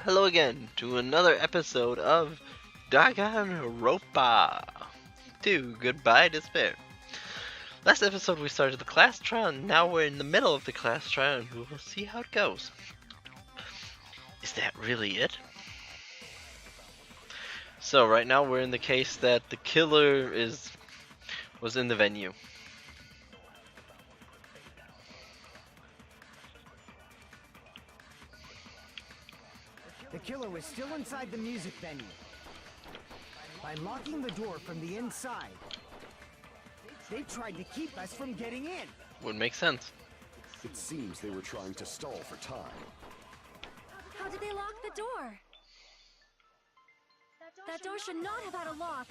Hello again to another episode of Danganronpa 2 Goodbye Despair. Last episode we started the class trial, and now we're in the middle of the class trial, and we will see how it goes. Is that really it? So right now we're in the case that the killer was in the venue. The killer was still inside the music venue. By locking the door from the inside, they tried to keep us from getting in. Would make sense. It seems they were trying to stall for time. How did they lock the door? That door should not have had a lock.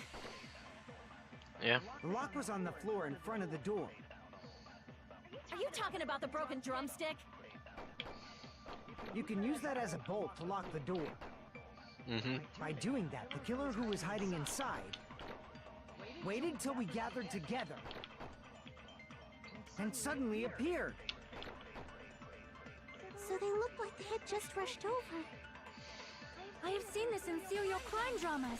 Yeah. The lock was on the floor in front of the door. Are you talking about the broken drumstick? You can use that as a bolt to lock the door. By doing that, the killer who was hiding inside waited till we gathered together and suddenly appeared. So they looked like they had just rushed over. I have seen this in serial crime dramas.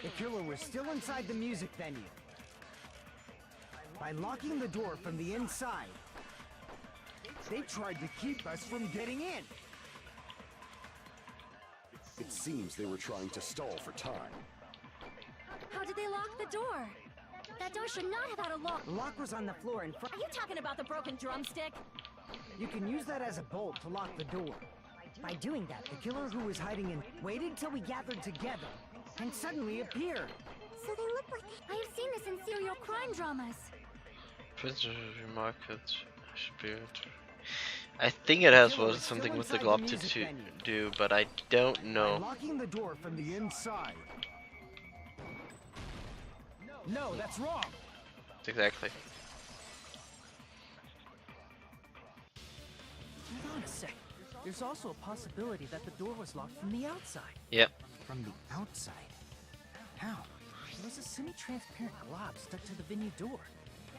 The killer was still inside the music venue. By locking the door from the inside, they tried to keep us from getting in. It seems they were trying to stall for time. How did they lock the door? That door should not have had a lock. The lock was on the floor in front. Are you talking about the broken drumstick? You can use that as a bolt to lock the door. By doing that, the killer who was hiding in waited till we gathered together and suddenly appeared. So they look like... I have seen this in serial crime dramas. I think it has something with the glob to do, but I don't know. By locking the door from the inside. No, that's wrong. Exactly. Hold on a sec. There's also a possibility that the door was locked from the outside. Yep. From the outside? How? There was a semi-transparent glob stuck to the venue door.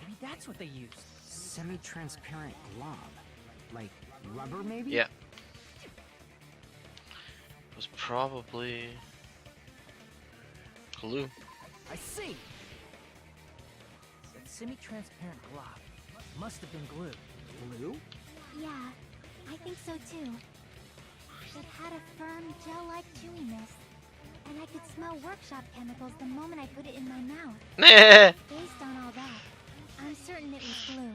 Maybe that's what they used. Semi-transparent glob? Like rubber, maybe? Yeah. It was probably glue. I see. That semi-transparent glob must have been glue. Glue? Yeah, I think so too. It had a firm, gel-like chewiness. And I could smell workshop chemicals the moment I put it in my mouth. Based on all that, I'm certain it was glue.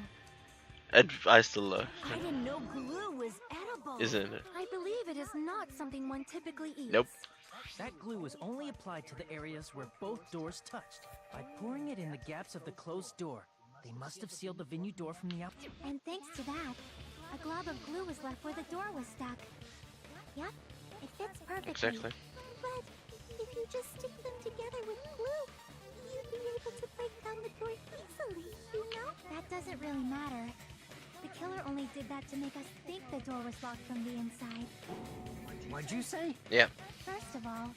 I still love. I didn't know glue was edible. Isn't it? I believe it is not something one typically eats. Nope. That glue was only applied to the areas where both doors touched. By pouring it in the gaps of the closed door, they must have sealed the venue door from the outside. And thanks to that, a glob of glue was left where the door was stuck. Yep, it fits perfectly. Exactly. But if you just stick them together with glue, you'd be able to break down the door easily, you know? That doesn't really matter. The killer only did that to make us think the door was locked from the inside. What'd you say? Yeah. First of all,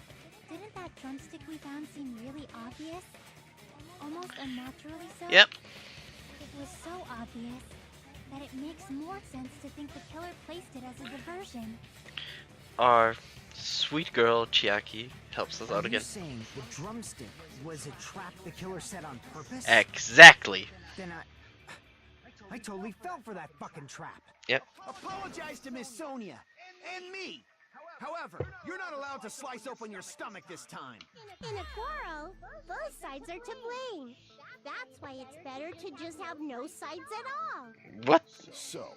didn't that drumstick we found seem really obvious? Almost unnaturally so? Yep. It was so obvious that it makes more sense to think the killer placed it as a diversion. Our sweet girl Chiaki helps us out Are you again. saying the drumstick was a trap the killer set on purpose? Exactly. Then I totally fell for that fucking trap. Yep. Apologize to Miss Sonia and me. However, you're not allowed to slice open your stomach this time. In a quarrel, both sides are to blame. That's why it's better to just have no sides at all. What? So,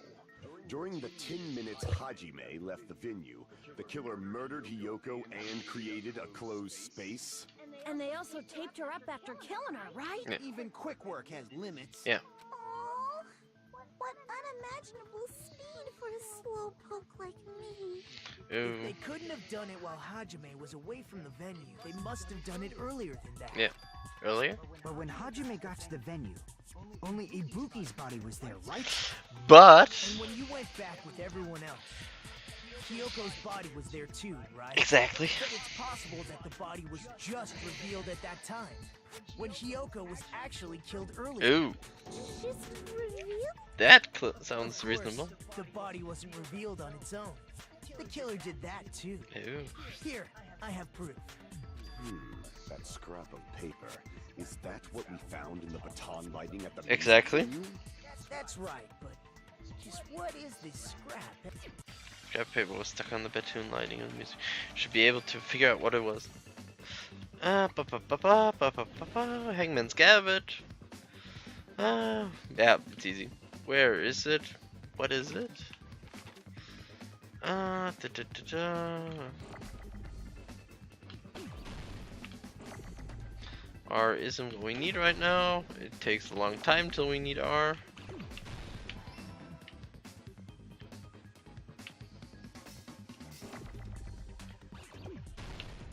during the 10 minutes Hajime left the venue, the killer murdered Hiyoko and created a closed space? And they also taped her up after killing her, right? Yeah. Even quick work has limits. Yeah. Oh, what unimaginable speed for a slowpoke like me. Ooh. If they couldn't have done it while Hajime was away from the venue, they must have done it earlier than that. Yeah. Earlier? But when Hajime got to the venue, only Ibuki's body was there, right? But And when you went back with everyone else, Hyoko's body was there too, right? Exactly. But it's possible that the body was just revealed at that time, when Hyoko was actually killed earlier. Ooh, Just reveal? that sounds Of course, reasonable. The body wasn't revealed on its own. The killer did that too. Ooh. Here, I have proof. That scrap of paper. Is that what we found in the baton lighting at the music Exactly. venue? That's right, but just what is this scrap? Scrap paper was stuck on the batoon lighting of the music. Should be able to figure out what it was. Hangman's Gambit. Yeah, it's easy. Where is it? What is it? R isn't what we need right now. It takes a long time till we need R.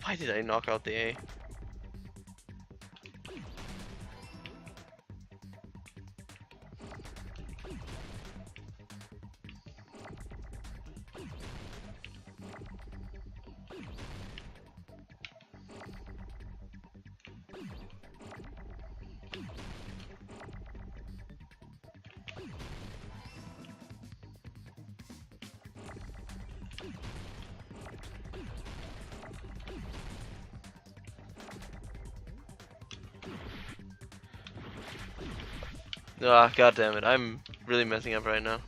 Why did I knock out the A? Ah, god damn it! I'm really messing up right now.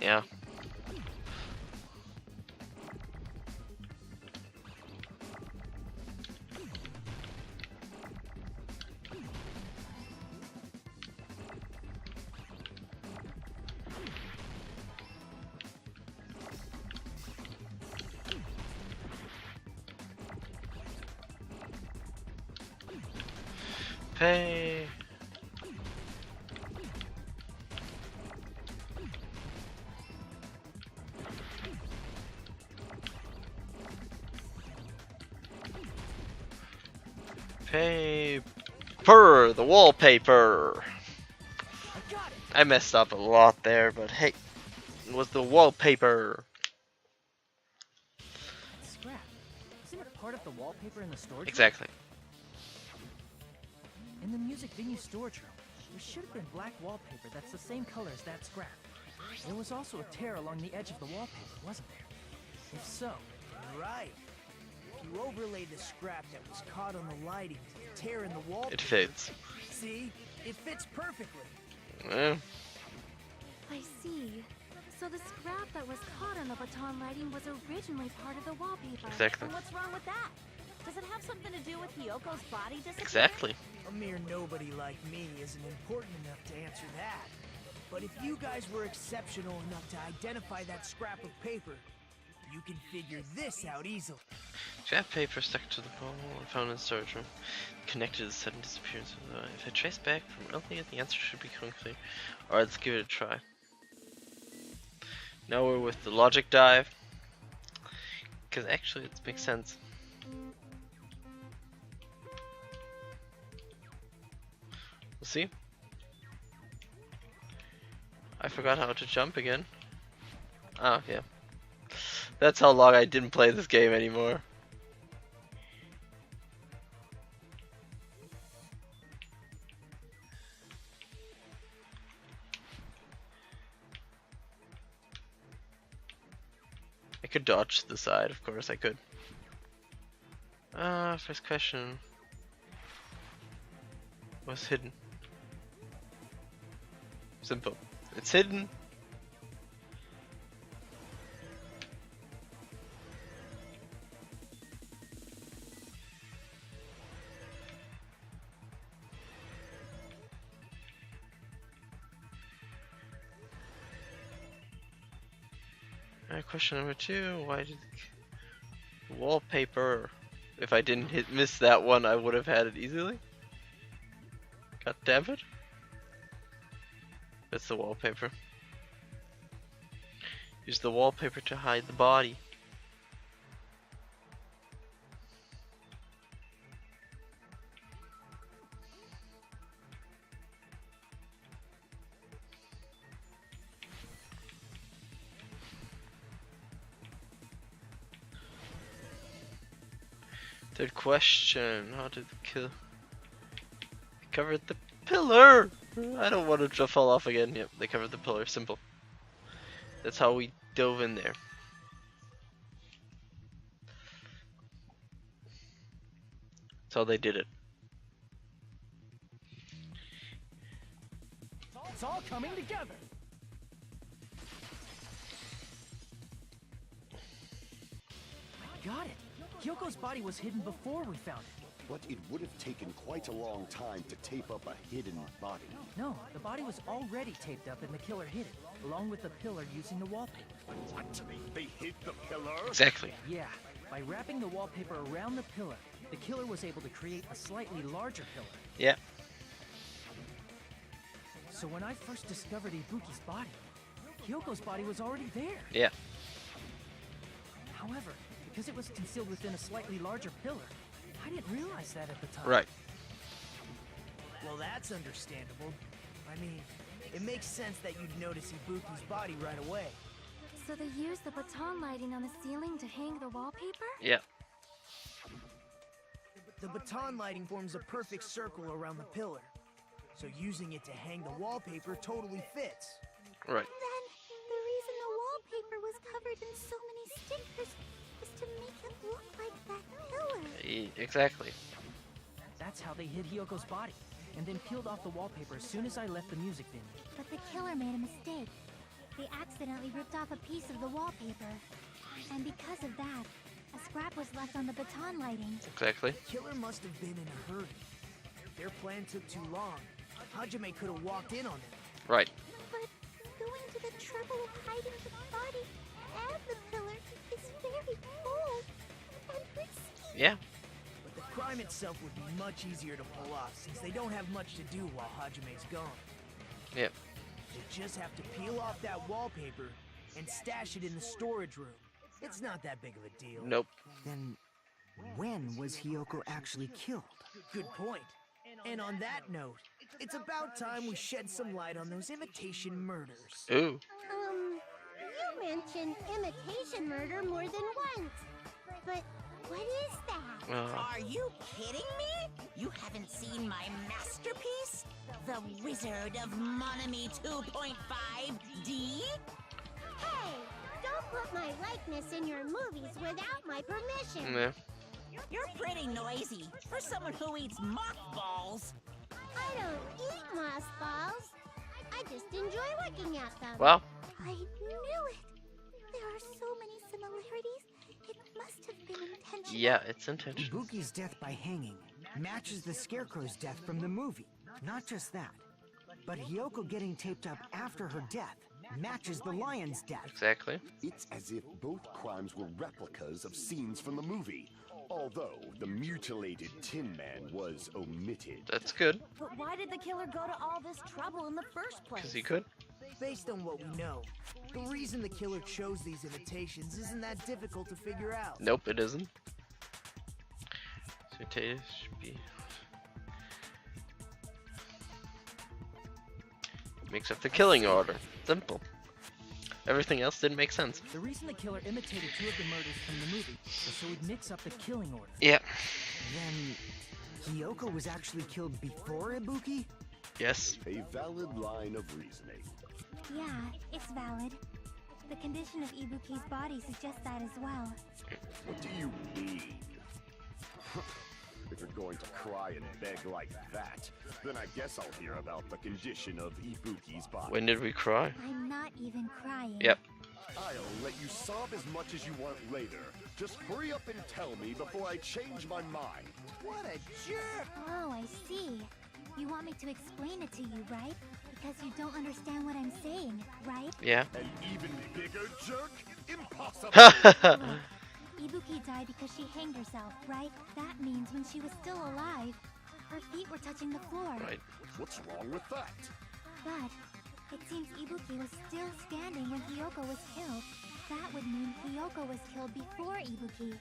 Yeah. Hey. Paper, the wallpaper. I got it. I messed up a lot there, but hey, it was the wallpaper. Scrap. Isn't it part of the wallpaper in the storage room? Exactly. In the music venue storage room, there should have been black wallpaper that's the same color as that scrap. There was also a tear along the edge of the wallpaper, wasn't there? If so, Right. If you overlay the scrap that was caught on the lighting to the tear in the wall. It fits. See? It fits perfectly. Well, I see. So the scrap that was caught on the baton lighting was originally part of the wallpaper. exactly. And what's wrong with that? Does it have something to do with Hyoko's body disappearing? Exactly. A mere nobody like me isn't important enough to answer that. But if you guys were exceptional enough to identify that scrap of paper, you can figure this out easily. Scrap paper stuck to the ball and found in the storage room. Connected to the sudden disappearance of the. If I trace back from earlier, the answer should become clear. Alright, let's give it a try. Now we're with the logic dive. Because actually, it makes sense. We'll see. I forgot how to jump again. Oh, yeah. That's how long I didn't play this game anymore. I could dodge to the side, of course I could. First question. What's hidden? Simple. It's hidden. Question number 2, why did the wallpaper, if I didn't miss that one, I would have had it easily. God damn it. That's the wallpaper. Use the wallpaper to hide the body. Third question: how did the kill? They covered the pillar. I don't want to fall off again. Yep, they covered the pillar. Simple. That's how we dove in there. That's how they did it. It's all coming together. I got it. Kyoko's body was hidden before we found it. But it would have taken quite a long time to tape up a hidden body. No, the body was already taped up and the killer hid it, along with the pillar using the wallpaper. What? They hid the pillar? Exactly. Yeah, by wrapping the wallpaper around the pillar, the killer was able to create a slightly larger pillar. Yeah. So when I first discovered Ibuki's body, Kyoko's body was already there. Yeah. However, because it was concealed within a slightly larger pillar, I didn't realize that at the time. Right. Well, that's understandable. I mean, it makes sense that you'd notice Ibuki's body right away. So they used the baton lighting on the ceiling to hang the wallpaper? Yeah. The baton lighting forms a perfect circle around the pillar. So using it to hang the wallpaper totally fits. Right. Then, the reason the wallpaper was covered in so many stickers was to make it look like that pillar. Exactly. That's how they hid Hyoko's body, and then peeled off the wallpaper as soon as I left the music venue. But the killer made a mistake. They accidentally ripped off a piece of the wallpaper. And because of that, a scrap was left on the baton lighting. Exactly. The killer must have been in a hurry. If their plan took too long, Hajime could have walked in on it. Right. But going to the trouble of hiding the body and the pillar is very bold and risky. Yeah. But the crime itself would be much easier to pull off since they don't have much to do while Hajime's gone. Yep. They just have to peel off that wallpaper and stash it in the storage room. It's not that big of a deal. Nope. Then, when was Hiyoko actually killed? Good point. And on that note, it's about time we shed some light on those imitation murders. Ooh. You mentioned imitation murder more than once. But what is that? Are you kidding me? You haven't seen my masterpiece? The Wizard of Monami 2.5D? Hey, don't put my likeness in your movies without my permission. Yeah. You're pretty noisy for someone who eats mothballs. I don't eat mothballs. I just enjoy looking at them. Well. I knew it! There are so many similarities. It must have been intentional. Yeah, it's intentional. Ibuki's death by hanging matches the Scarecrow's death from the movie. Not just that, but Hiyoko getting taped up after her death matches the lion's death. Exactly. It's as if both crimes were replicas of scenes from the movie. Although the mutilated Tin Man was omitted. That's good. But why did the killer go to all this trouble in the first place? Because he could. Based on what we know, the reason the killer chose these imitations isn't that difficult to figure out. Nope, it isn't. So it should be. Mix up the killing order. Simple. Everything else didn't make sense. The reason the killer imitated two of the murders from the movie was so he'd mix up the killing order. Yeah. Then Hiyoko was actually killed before Ibuki? Yes. A valid line of reasoning. Yeah, it's valid. The condition of Ibuki's body suggests that as well. What do you mean? If you're going to cry and beg like that, then I guess I'll hear about the condition of Ibuki's body. When did we cry? I'm not even crying. Yep. I'll let you sob as much as you want later. Just hurry up and tell me before I change my mind. What a jerk! Oh, I see. You want me to explain it to you, right? Because you don't understand what I'm saying, right? Yeah. An even bigger jerk? Impossible! Look, Ibuki died because she hanged herself, right? That means when she was still alive, her feet were touching the floor. Right. What's wrong with that? But it seems Ibuki was still standing when Hiyoko was killed. That would mean Hiyoko was killed before Ibuki.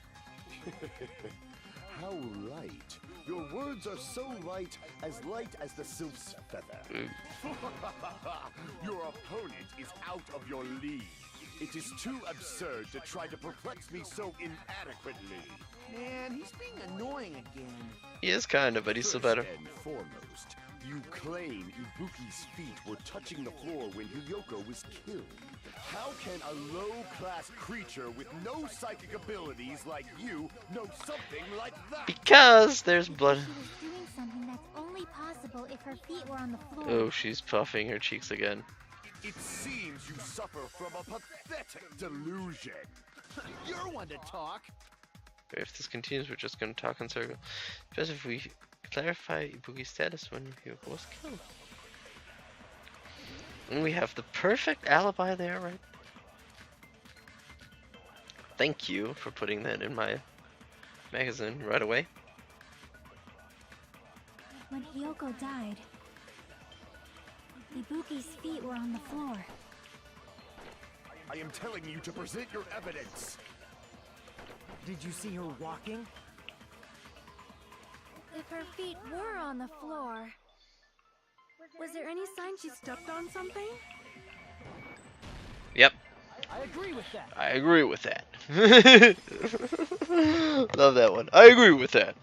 How light. Your words are so light as the sylph's feather. Your opponent is out of your league. It is too absurd to try to perplex me so inadequately. Man, he's being annoying again. He is kind of, but he's still better. First and foremost, you claim Ibuki's feet were touching the floor when Hiyoko was killed. How can a low-class creature with no psychic abilities like you know something like that? Because there's blood. She was doing something that's only possible if her feet were on the floor. Oh, she's puffing her cheeks again. It seems you suffer from a pathetic delusion. You're one to talk. If this continues, we're just gonna talk in circles. Especially if we clarify Ibuki's status when Hiyoko was killed. And we have the perfect alibi there, right? Thank you for putting that in my magazine right away. When Hiyoko died, Ibuki's feet were on the floor. I am telling you to present your evidence. Did you see her walking? If her feet were on the floor, was there any sign she stepped on something? Yep, I agree with that. I agree with that. Love that one. I agree with that.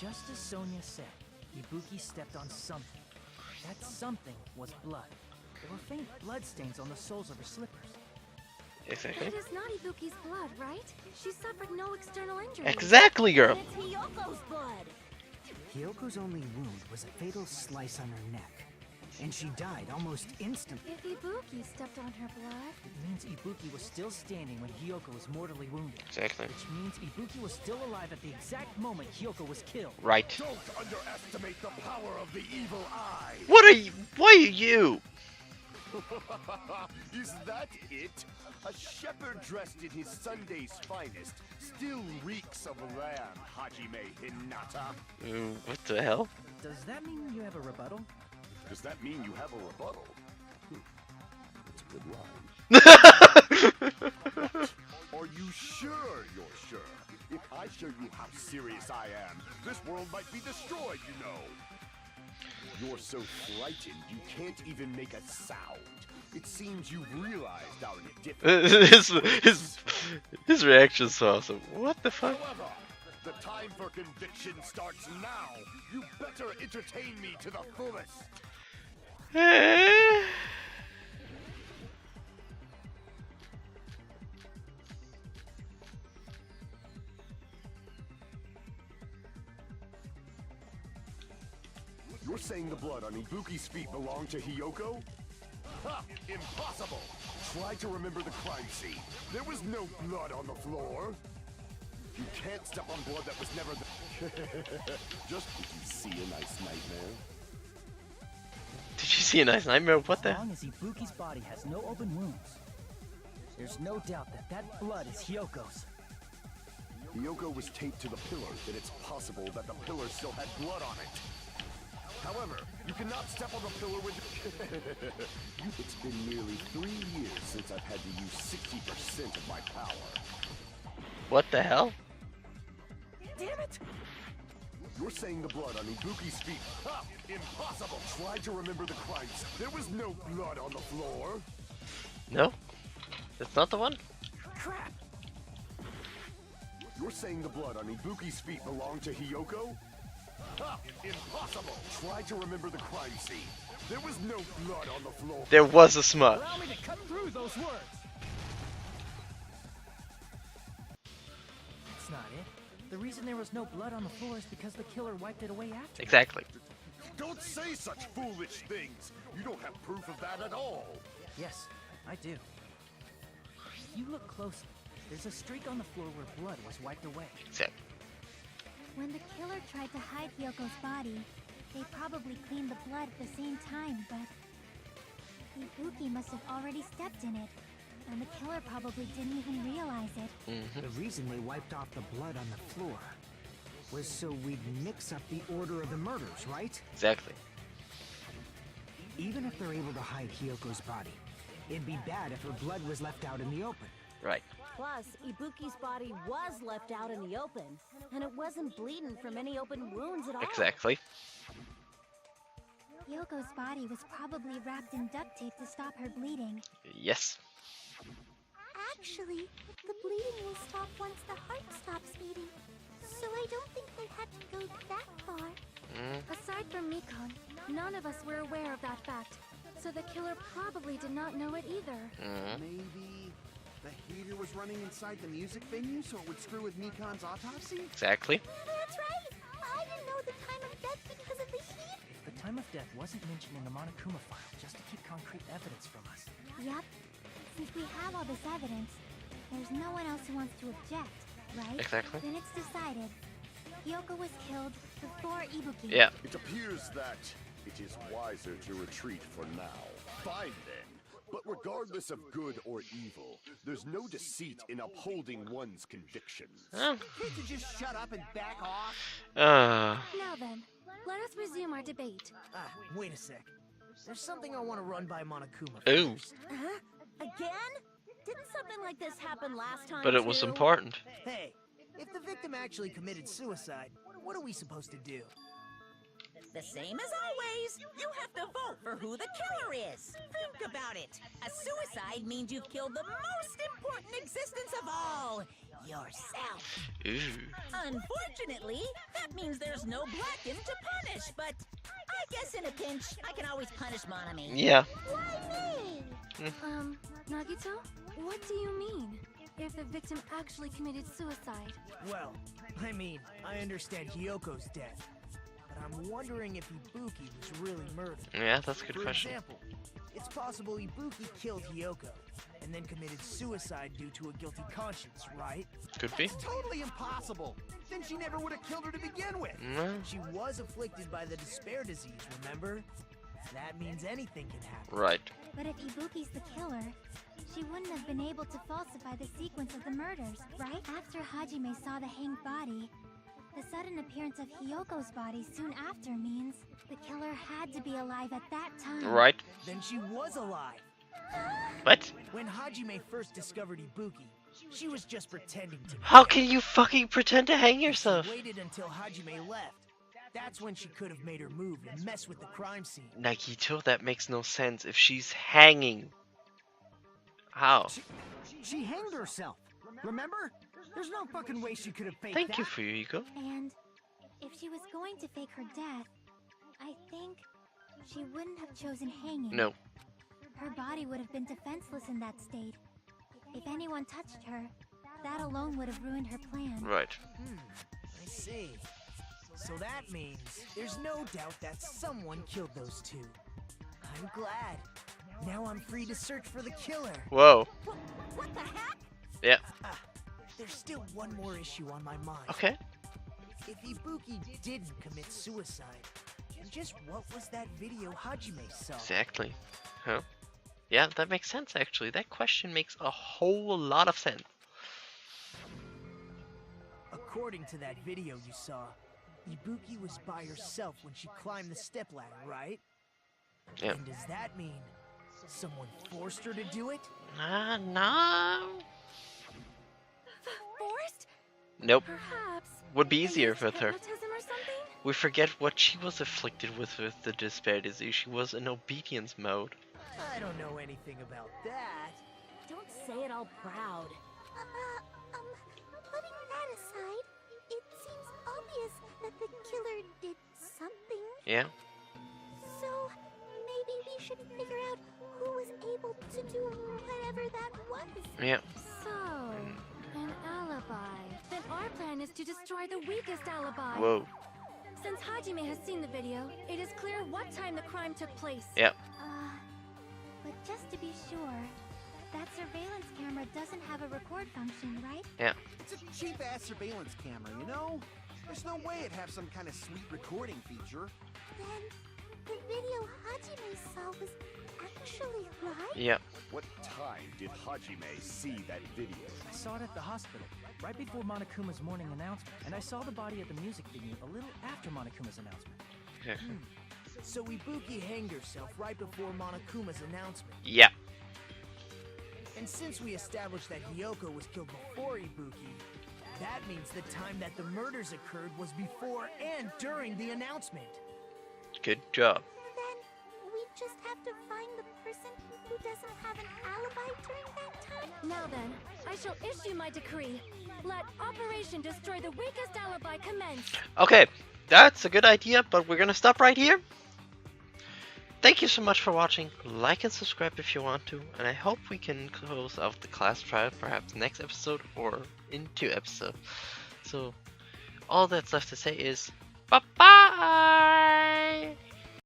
Just as Sonia said, Ibuki stepped on something. That something was blood. There were faint blood stains on the soles of her slippers. Exactly. It is not Ibuki's blood, right? She suffered no external injury. Exactly, girl. It's Hiyoko's blood. Hiyoko's only wound was a fatal slice on her neck, and she died almost instantly. If Ibuki stepped on her blood, It means Ibuki was still standing when Hiyoko was mortally wounded. Exactly. Which means Ibuki was still alive at the exact moment Hiyoko was killed. Right. Don't underestimate the power of the evil eye. What are you? Why are you? Is that it? A shepherd dressed in his Sunday's finest still reeks of lamb, Hajime Hinata. What the hell? Does that mean you have a rebuttal? Does that mean you have a rebuttal? That's a good line. Are you sure you're sure? If I show you how serious I am, this world might be destroyed, you know. You're so frightened you can't even make a sound. It seems you've realized our difference. his reaction's so awesome. What the fuck? However, the time for conviction starts now. You better entertain me to the fullest. You're saying the blood on Ibuki's feet belonged to Hiyoko? Ha! Impossible! Try to remember the crime scene. There was no blood on the floor. You can't step on blood that was never Just did you see a nice nightmare? Did you see a nice nightmare? What the? As long as Ibuki's body has no open wounds, there's no doubt that that blood is Hiyoko's. Hiyoko was taped to the pillar, then it's possible that the pillar still had blood on it. However, you cannot step on the pillar with... It's been nearly 3 years since I've had to use 60% of my power. What the hell? Damn it! You're saying the blood on Ibuki's feet... Ha! Impossible! Try to remember the crimes. There was no blood on the floor. No? That's not the one? Crap! You're saying the blood on Ibuki's feet belonged to Hiyoko? Ha! Impossible! Try to remember the crime scene. There was no blood on the floor. There was a smudge. Allow me to cut through those words! That's not it. The reason there was no blood on the floor is because the killer wiped it away after. Exactly. Don't say such foolish things! You don't have proof of that at all! Yes, I do. You look closely. There's a streak on the floor where blood was wiped away. Exactly. When the killer tried to hide Hyoko's body, they probably cleaned the blood at the same time, but Ibuki must have already stepped in it, and the killer probably didn't even realize it. The reason they wiped off the blood on the floor was so we'd mix up the order of the murders, right? Exactly. Even if they're able to hide Hyoko's body, it'd be bad if her blood was left out in the open. Right. Plus, Ibuki's body was left out in the open, and it wasn't bleeding from any open wounds at all. Exactly. Hyoko's body was probably wrapped in duct tape to stop her bleeding. Yes. Actually, the bleeding will stop once the heart stops beating. So I don't think they had to go that far. Aside from Mikon, none of us were aware of that fact. So the killer probably did not know it either. Maybe the heater was running inside the music venue so it would screw with Mikon's autopsy? Exactly. That's right. I didn't know the time of death because of the heat. The time of death wasn't mentioned in the Monokuma file just to keep concrete evidence from us. Yep. Since we have all this evidence, there's no one else who wants to object, right? Exactly. Then it's decided. Hyoko was killed before Ibuki. Yeah. It appears that it is wiser to retreat for now. Fine then. But regardless of good or evil, there's no deceit in upholding one's convictions. Can't you just shut up and back off? Now then, let us resume our debate. Wait a sec. There's something I want to run by Monokuma Ooh. first. Huh? Again? Didn't something like this happen last time? But it was too? important. Hey, if the victim actually committed suicide, what are we supposed to do? The same as always. You have to vote for who the killer is. Think about it. A suicide means you've killed the most important existence of all, yourself. Ooh. Unfortunately, that means there's no Blacken to punish, but I guess in a pinch, I can always punish Monami. Yeah. Why me? Nagito, what do you mean? If the victim actually committed suicide? Well, I mean, I understand Hyoko's death, but I'm wondering if Ibuki was really murdered. Yeah, that's a good For question. example, it's possible Ibuki killed Hyoko and then committed suicide due to a guilty conscience, right? Could be. It's totally impossible. Then she never would have killed her to begin with. She was afflicted by the despair disease, remember? That means anything can happen. Right. But if Ibuki's the killer, she wouldn't have been able to falsify the sequence of the murders, right? After Hajime saw the hanged body, the sudden appearance of Hyoko's body soon after means the killer had to be alive at that time. Right. Then she was alive. What? When Hajime first discovered Ibuki, she was just pretending to be How dead. can you fucking pretend to hang yourself? She waited until Hajime left. That's when she could have made her move and mess with the crime scene. Nagito, that makes no sense. If she's hanging. How? She hanged herself. Remember? There's no fucking way she could have faked Thank that. you, Fuyuhiko. And if she was going to fake her death, I think she wouldn't have chosen hanging. No. Her body would have been defenseless in that state. If anyone touched her, that alone would have ruined her plan. Right. I see. So that means there's no doubt that someone killed those two. I'm glad. Now I'm free to search for the killer. Whoa. What the heck? Yeah. There's still one more issue on my mind. Okay. If Ibuki didn't commit suicide, just what was that video Hajime saw? Exactly. Huh? Yeah, that makes sense actually. That question makes a whole lot of sense. According to that video you saw, Ibuki was by herself when she climbed the stepladder, right? Yeah. And does that mean someone forced her to do it? No. Forced? Nope. Perhaps. Would be easier Used with her. hypnotism or something? We forget what she was afflicted with the despair disease. She was in obedience mode. I don't know anything about that. Don't say it all proud. Putting that aside, it seems obvious that the killer did something. Yeah. So, maybe we should figure out who was able to do whatever that was. Yeah. So, an alibi. Then our plan is to destroy the weakest alibi. Whoa. Since Hajime has seen the video, it is clear what time the crime took place. Yeah. But just to be sure, that surveillance camera doesn't have a record function, right? Yeah. It's a cheap-ass surveillance camera, you know? There's no way it'd have some kind of sweet recording feature. Then, the video Hajime saw was actually right? Yeah. What time did Hajime see that video? I saw it at the hospital, right before Monokuma's morning announcement, and I saw the body at the music venue a little after Monokuma's announcement. Okay. So Ibuki hanged herself right before Monokuma's announcement. Yeah. And since we established that Hyoko was killed before Ibuki, that means the time that the murders occurred was before and during the announcement. Good job. Then, we just have to find the person who doesn't have an alibi during that time? Now then, I shall issue my decree. Let Operation Destroy the Weakest Alibi commence. Okay, that's a good idea, but we're gonna stop right here. Thank you so much for watching. Like and subscribe if you want to, and I hope we can close out the class trial perhaps next episode or in 2 episodes. So all that's left to say is bye bye.